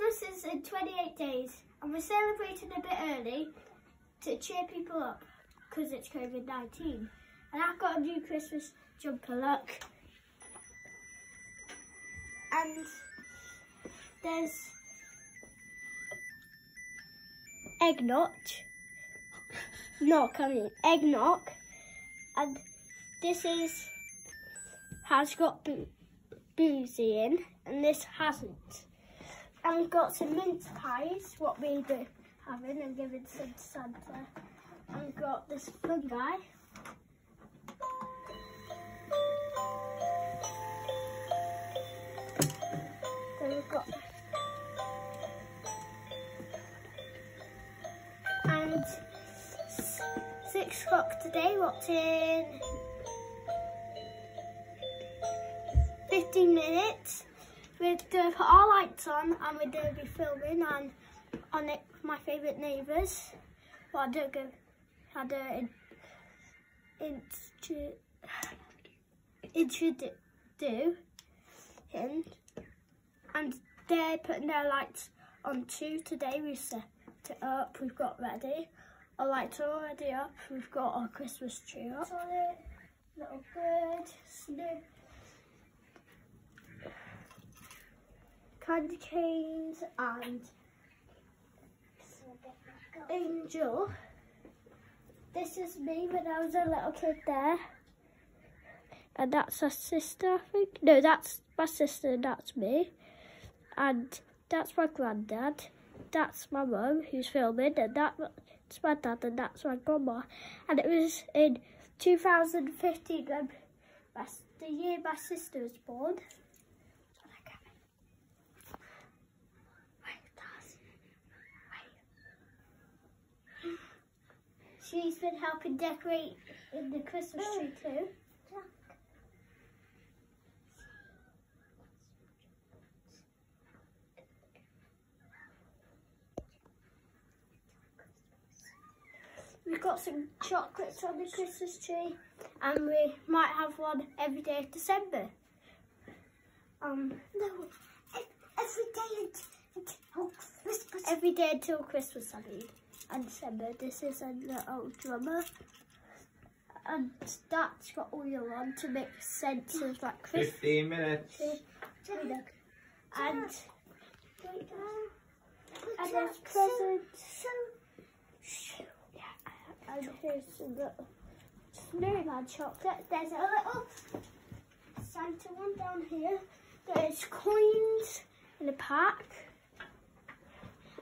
Christmas is in 28 days and we're celebrating a bit early to cheer people up because it's COVID-19. And I've got a new Christmas jumper, look. And there's eggnog. Eggnog. And this has got boozy in, and this hasn't. And we've got some mince pies, what we've been having and giving some to Santa. And we've got this fun guy. So we've got, and 6 o'clock today, what's in 15 minutes. We're going to put our lights on and we're going to be filming on it my favourite neighbours. Well, I don't introduce him. And they're putting their lights on too. Today we set it up, we've got ready. Our lights are already up, we've got our Christmas tree up on it. Little bird, snow. Candy canes and angel. This is me when I was a little kid there. And that's our sister, I think. No, that's my sister and that's me. And that's my granddad. That's my mum who's filming. And that's my dad and that's my grandma. And it was in 2015 when the year my sister was born. She's been helping decorate in the Christmas tree too. We've got some chocolates on the Christmas tree and we might have one every day of December. No, every day until Christmas, I mean. And December. This is a little drummer, and that's got oil on to make sense of like Christmas. 15 minutes. And there's presents. And here's some little snowman chocolate. There's a little Santa one down here. There's coins in a pack.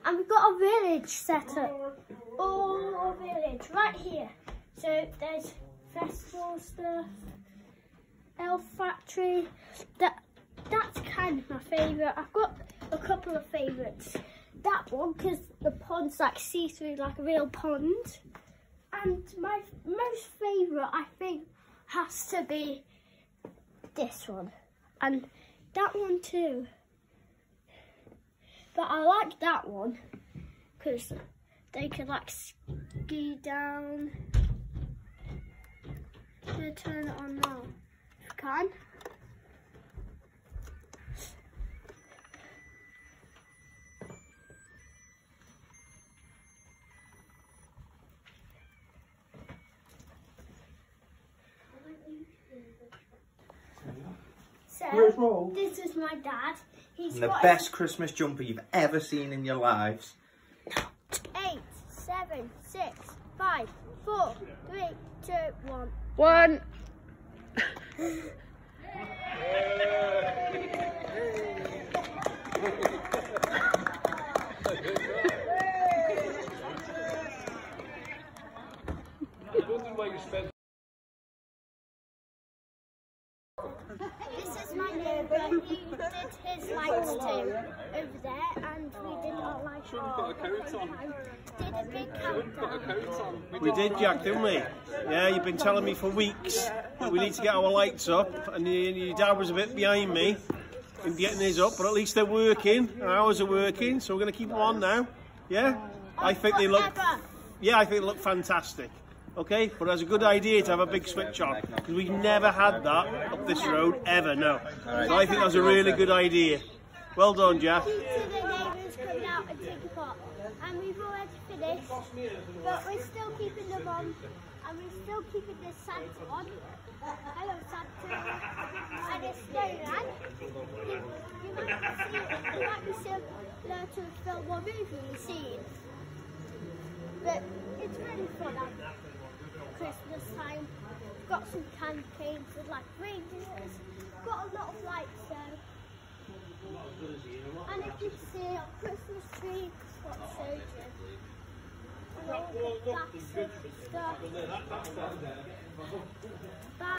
And we've got a village set up, all our village right here. So there's festival stuff, elf factory. That's kind of my favourite. I've got a couple of favourites. That one because the pond's like see-through, like a real pond. And my most favourite, I think, has to be this one, and that one too. But I like that one because they can like ski down. I'm gonna turn it on now. If you can. So, this is my dad. He's the best Christmas jumper you've ever seen in your lives. 8, 7, 6, 5, 4, 3, 2, 1. 1. This is my neighbour. He did his lights too over there, and we did our lights. Did a big countdown. We did, Jack, didn't we? Yeah, you've been telling me for weeks that we need to get our lights up, and your dad was a bit behind me in getting his up, but at least they're working, and ours are working, so we're going to keep them on now. Yeah? I think they look. Yeah, I think they look fantastic. Okay, but it's a good idea to have a big switch on because we've never had that up this road ever. No, so I think that's a really good idea. Well done, Jack. To the neighbours, pot. And we've already finished, but we're still keeping them on. And we're still keeping the Santa on. Hello Santa. And it's snowman. You might be similar to a film or movie you've seen. But it's really fun at Christmas time. We've got some candy canes with like reindeers. Got a lot of lights though. And if you see our Christmas tree, what showed you. All the stuff. Bye.